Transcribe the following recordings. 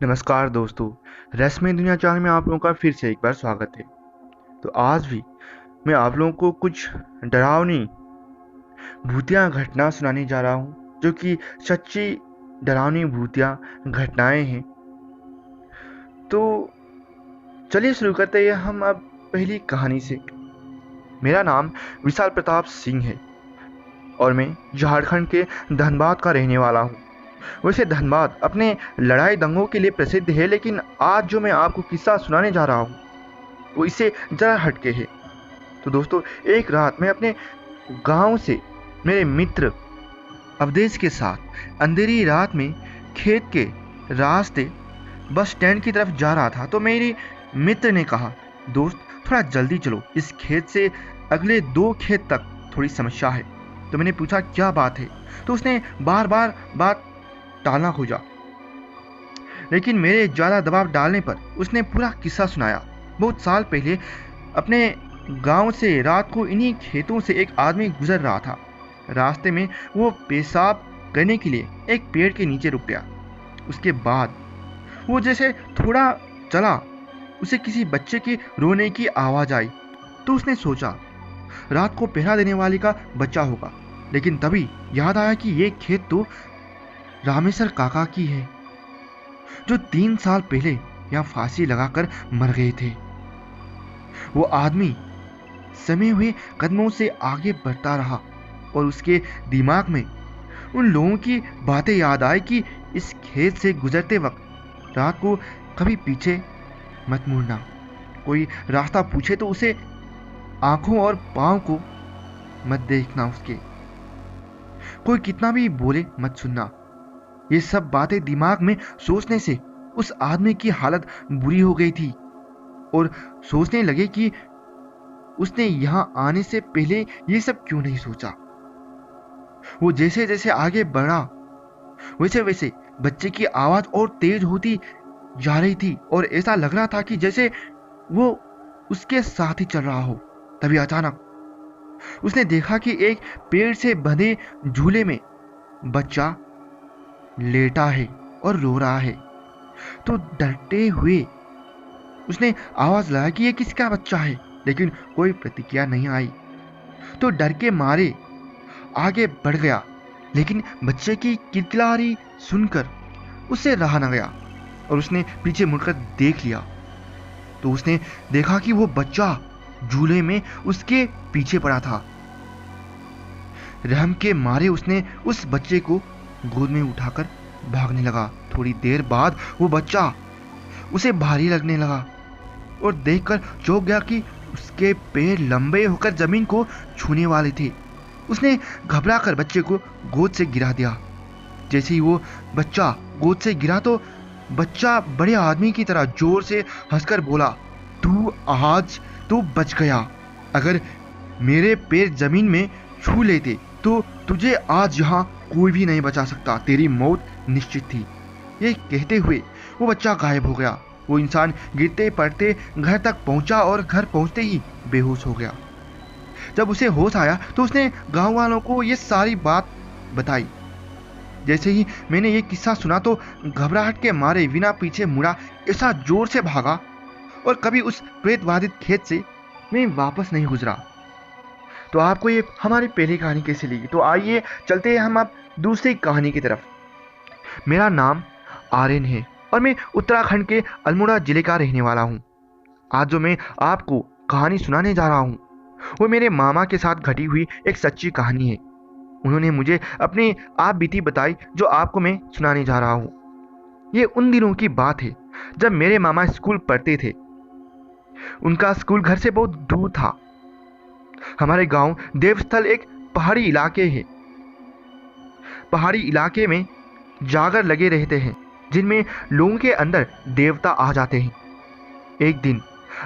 नमस्कार दोस्तों। रहस्यमय दुनिया चैनल में आप लोगों का फिर से एक बार स्वागत है। तो आज भी मैं आप लोगों को कुछ डरावनी भूतिया घटना सुनाने जा रहा हूँ, जो कि सच्ची डरावनी भूतिया घटनाएं हैं। तो चलिए शुरू करते हैं हम अब पहली कहानी से। मेरा नाम विशाल प्रताप सिंह है और मैं झारखंड के धनबाद का रहने वाला हूँ। वैसे धनबाद अपने लड़ाई दंगों के लिए प्रसिद्ध है, लेकिन आज जो मैं आपको किस्सा सुनाने जा रहा हूँ वो इससे ज़रा हटके है। तो दोस्तों, एक रात मैं अपने गांव से मेरे मित्र अवधेश के साथ अंधेरी रात में खेत के रास्ते बस स्टैंड की तरफ जा रहा था। तो मेरे मित्र ने कहा, दोस्त थोड़ा जल्दी चलो, इस खेत से अगले 2 खेत तक थोड़ी समस्या है। तो मैंने पूछा क्या बात है। तो उसने बार बार बात टालना खोजा, लेकिन मेरे ज़्यादा दबाव डालने पर उसने पूरा किस्सा सुनाया। बहुत साल पहले अपने गांव से रात को इन्हीं खेतों से एक आदमी गुजर रहा था। रास्ते में वो पेशाब करने के लिए एक पेड़ के नीचे रुक गया। उसके बाद वो जैसे थोड़ा चला, उसे किसी बच्चे के रोने की आवाज़ आई। तो उसने सोचा रात को पहरा देने वाले का बच्चा होगा, लेकिन तभी याद आया कि ये खेत तो रामेश्वर काका की है, जो 3 साल पहले यहाँ फांसी लगाकर मर गए थे। वो आदमी समय हुए कदमों से आगे बढ़ता रहा और उसके दिमाग में उन लोगों की बातें याद आई कि इस खेत से गुजरते वक्त रात को कभी पीछे मत मुड़ना, कोई रास्ता पूछे तो उसे आंखों और पांव को मत देखना, उसके कोई कितना भी बोले मत सुनना। ये सब बातें दिमाग में सोचने से उस आदमी की हालत बुरी हो गई थी और सोचने लगे कि उसने यहां आने से पहले ये सब क्यों नहीं सोचा। वो जैसे जैसे आगे बढ़ा वैसे वैसे बच्चे की आवाज और तेज होती जा रही थी और ऐसा लग रहा था कि जैसे वो उसके साथ ही चल रहा हो। तभी अचानक उसने देखा कि एक पेड़ से बंधे झूले में बच्चा लेटा है और रो रहा है। तो डरते हुए उसने आवाज लगाई कि ये किसका बच्चा है, लेकिन कोई प्रतिक्रिया नहीं आई। तो डर के मारे आगे बढ़ गया, लेकिन बच्चे की किलकिलाहट सुनकर उससे रहा न गया और उसने पीछे मुड़कर देख लिया। तो उसने देखा कि वो बच्चा झूले में उसके पीछे पड़ा था। रहम के मारे उसने उस बच्चे को गोद में उठाकर भागने लगा। थोड़ी देर बाद वो बच्चा उसे भारी लगने लगा और देखकर चौंक गया कि उसके पैर लंबे होकर जमीन को छूने वाले थे। उसने घबराकर बच्चे को गोद से गिरा दिया। जैसे ही वो बच्चा गोद से गिरा तो बच्चा बड़े आदमी की तरह जोर से हंसकर बोला, आज तू बच गया। अगर मेरे पैर जमीन में छू लेते तो तुझे आज यहाँ कोई भी नहीं बचा सकता, तेरी मौत निश्चित थी। ये कहते हुए वो बच्चा गायब हो गया। वो इंसान गिरते पड़ते घर तक पहुंचा और घर पहुंचते ही बेहोश हो गया। जब उसे होश आया तो उसने गांव वालों को ये सारी बात बताई। जैसे ही मैंने ये किस्सा सुना तो घबराहट के मारे बिना पीछे मुड़ा ऐसा जोर से भागा और कभी उस प्रेत बाधित खेत से मैं वापस नहीं गुजरा। तो आपको ये हमारी पहली कहानी कैसी लगी? तो आइए चलते हैं हम अब दूसरी कहानी की तरफ। मेरा नाम आर्यन है और मैं उत्तराखंड के अल्मोड़ा जिले का रहने वाला हूँ। आज जो मैं आपको कहानी सुनाने जा रहा हूँ वो मेरे मामा के साथ घटी हुई एक सच्ची कहानी है। उन्होंने मुझे अपनी आप बीती बताई जो आपको मैं सुनाने जा रहा हूँ। ये उन दिनों की बात है जब मेरे मामा स्कूल पढ़ते थे। उनका स्कूल घर से बहुत दूर था। हमारे गांव देवस्थल एक पहाड़ी इलाके है। पहाड़ी इलाके में जागर लगे रहते हैं जिनमें लोगों के अंदर देवता आ जाते हैं। एक दिन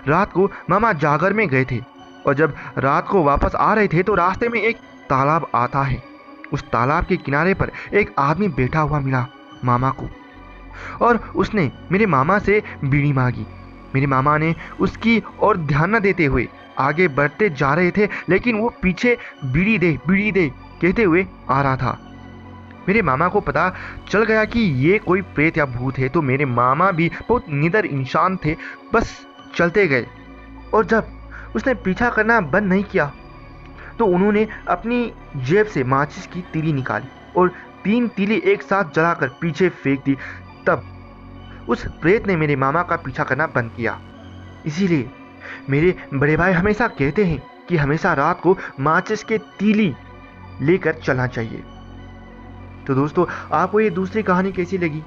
रात को मामा जागर में गए थे और जब रात को वापस आ रहे थे तो रास्ते में एक तालाब आता है। उस तालाब के किनारे पर एक आदमी बैठा हुआ मिला मामा को और उसने मेरे मामा से बीड़ी मांगी। मेरे मामा ने उसकी ओर ध्यान न देते हुए आगे बढ़ते जा रहे थे, लेकिन वो पीछे बीड़ी दे कहते हुए आ रहा था। मेरे मामा को पता चल गया कि ये कोई प्रेत या भूत है, तो मेरे मामा भी बहुत निडर इंसान थे, बस चलते गए। और जब उसने पीछा करना बंद नहीं किया तो उन्होंने अपनी जेब से माचिस की तीली निकाली और 3 तीली एक साथ जलाकर पीछे फेंक दी। तब उस प्रेत ने मेरे मामा का पीछा करना बंद किया। इसीलिए मेरे बड़े भाई हमेशा कहते हैं कि हमेशा रात को माचिस के तीली लेकर चलना चाहिए। तो दोस्तों, आपको ये दूसरी कहानी कैसी लगी?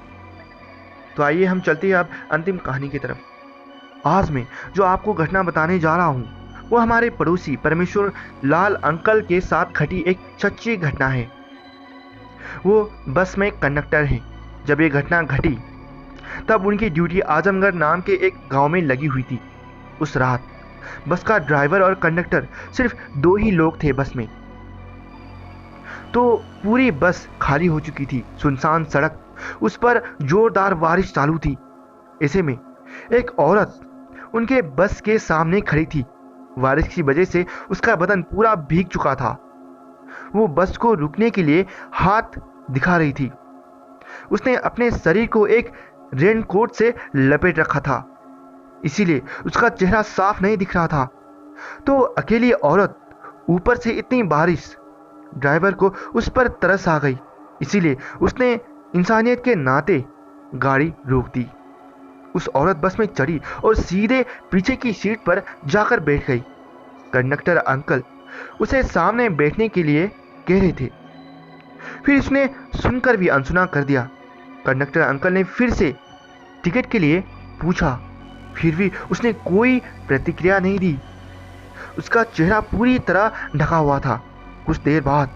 तो आइए हम चलते हैं अब अंतिम कहानी की तरफ। आज मैं जो आपको घटना बताने जा रहा हूँ वो हमारे पड़ोसी परमेश्वर लाल अंकल के साथ घटी एक सच्ची घटना है। वो बस में कंडक्टर हैं। जब ये घटना घटी तब उनकी ड्यूटी आजमगढ़ नाम के एक गांव में लगी हुई थी। उस रात बस का ड्राइवर और कंडक्टर सिर्फ 2 ही लोग थे बस में। तो पूरी बस खाली हो चुकी थी, सुनसान सड़क, उस पर जोरदार बारिश चालू थी। ऐसे में एक औरत उनके बस के सामने खड़ी थी। बारिश की वजह से उसका बदन पूरा भीग चुका था। वो बस को रुकने के लिए हाथ दिखा रही थी। उसने अपने शरीर को एक रेनकोट से लपेट रखा था, इसीलिए उसका चेहरा साफ नहीं दिख रहा था। तो अकेली औरत, ऊपर से इतनी बारिश, ड्राइवर को उस पर तरस आ गई, इसीलिए उसने इंसानियत के नाते गाड़ी रोक दी। उस औरत बस में चढ़ी और सीधे पीछे की सीट पर जाकर बैठ गई। कंडक्टर अंकल उसे सामने बैठने के लिए कह रहे थे, फिर उसने सुनकर भी अनसुना कर दिया। कंडक्टर अंकल ने फिर से टिकट के लिए पूछा, फिर भी उसने कोई प्रतिक्रिया नहीं दी। उसका चेहरा पूरी तरह ढका हुआ था। कुछ देर बाद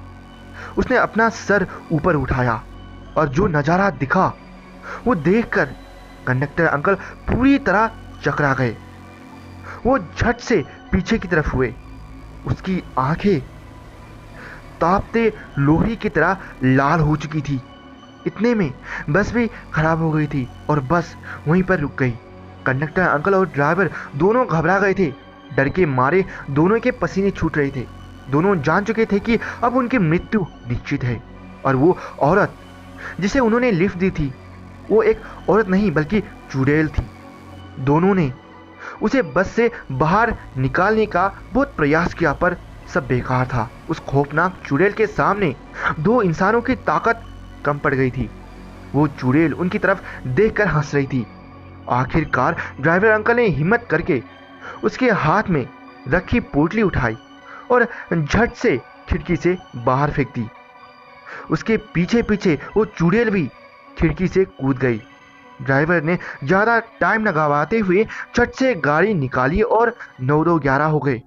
उसने अपना सर ऊपर उठाया और जो नज़ारा दिखा वो देखकर कंडक्टर अंकल पूरी तरह चकरा गए। वो झट से पीछे की तरफ हुए। उसकी आंखें तापते लोहे की तरह लाल हो चुकी थी। इतने में बस भी खराब हो गई थी और बस वहीं पर रुक गई। कंडक्टर अंकल और ड्राइवर दोनों घबरा गए थे। डर के मारे दोनों के पसीने छूट रहे थे। दोनों जान चुके थे कि अब उनकी मृत्यु निश्चित है। और वो औरत जिसे उन्होंने लिफ्ट दी थी वो एक औरत नहीं बल्कि चुड़ैल थी। दोनों ने उसे बस से बाहर निकालने का बहुत प्रयास किया पर सब बेकार था। उस खौफनाक चुड़ैल के सामने 2 इंसानों की ताकत कम पड़ गई थी। वो चुड़ैल उनकी तरफ देखकर हंस रही थी। आखिरकार ड्राइवर अंकल ने हिम्मत करके उसके हाथ में रखी पोटली उठाई और झट से खिड़की से बाहर फेंक दी। उसके पीछे पीछे वो चुड़ैल भी खिड़की से कूद गई। ड्राइवर ने ज़्यादा टाइम न गवाते हुए झट से गाड़ी निकाली और 9-2-11 हो गए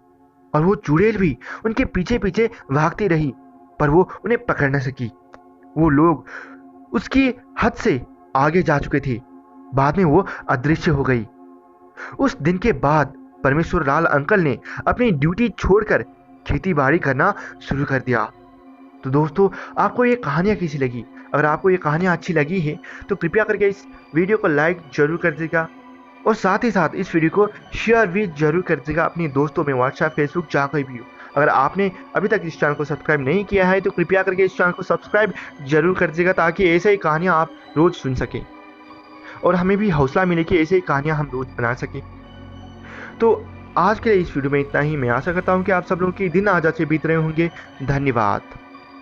और वो चुड़ैल भी उनके पीछे पीछे भागती रही पर वो उन्हें पकड़ न सकी। वो लोग उसकी हद से आगे जा चुके थे। बाद में वो अदृश्य हो गई। उस दिन के बाद परमेश्वर लाल अंकल ने अपनी ड्यूटी छोड़कर खेती बाड़ी करना शुरू कर दिया। तो दोस्तों, आपको ये कहानियाँ कैसी लगी? अगर आपको ये कहानियाँ अच्छी लगी है तो कृपया करके इस वीडियो को लाइक जरूर कर दीजिएगा और साथ ही साथ इस वीडियो को शेयर भी जरूर कर दीजिएगा अपने दोस्तों में, व्हाट्सएप, फेसबुक, जहाँ कहीं भी हो। अगर आपने अभी तक इस चैनल को सब्सक्राइब नहीं किया है तो कृपया करके इस चैनल को सब्सक्राइब जरूर कर दीजिएगा ताकि ऐसे ही कहानियाँ आप रोज़ सुन सकें और हमें भी हौसला मिले कि ऐसे ही कहानियाँ हम रोज़ बना सकें। तो आज के लिए इस वीडियो में इतना ही। मैं आशा करता हूँ कि आप सब लोगों के दिन आज अच्छे बीत रहे होंगे। धन्यवाद।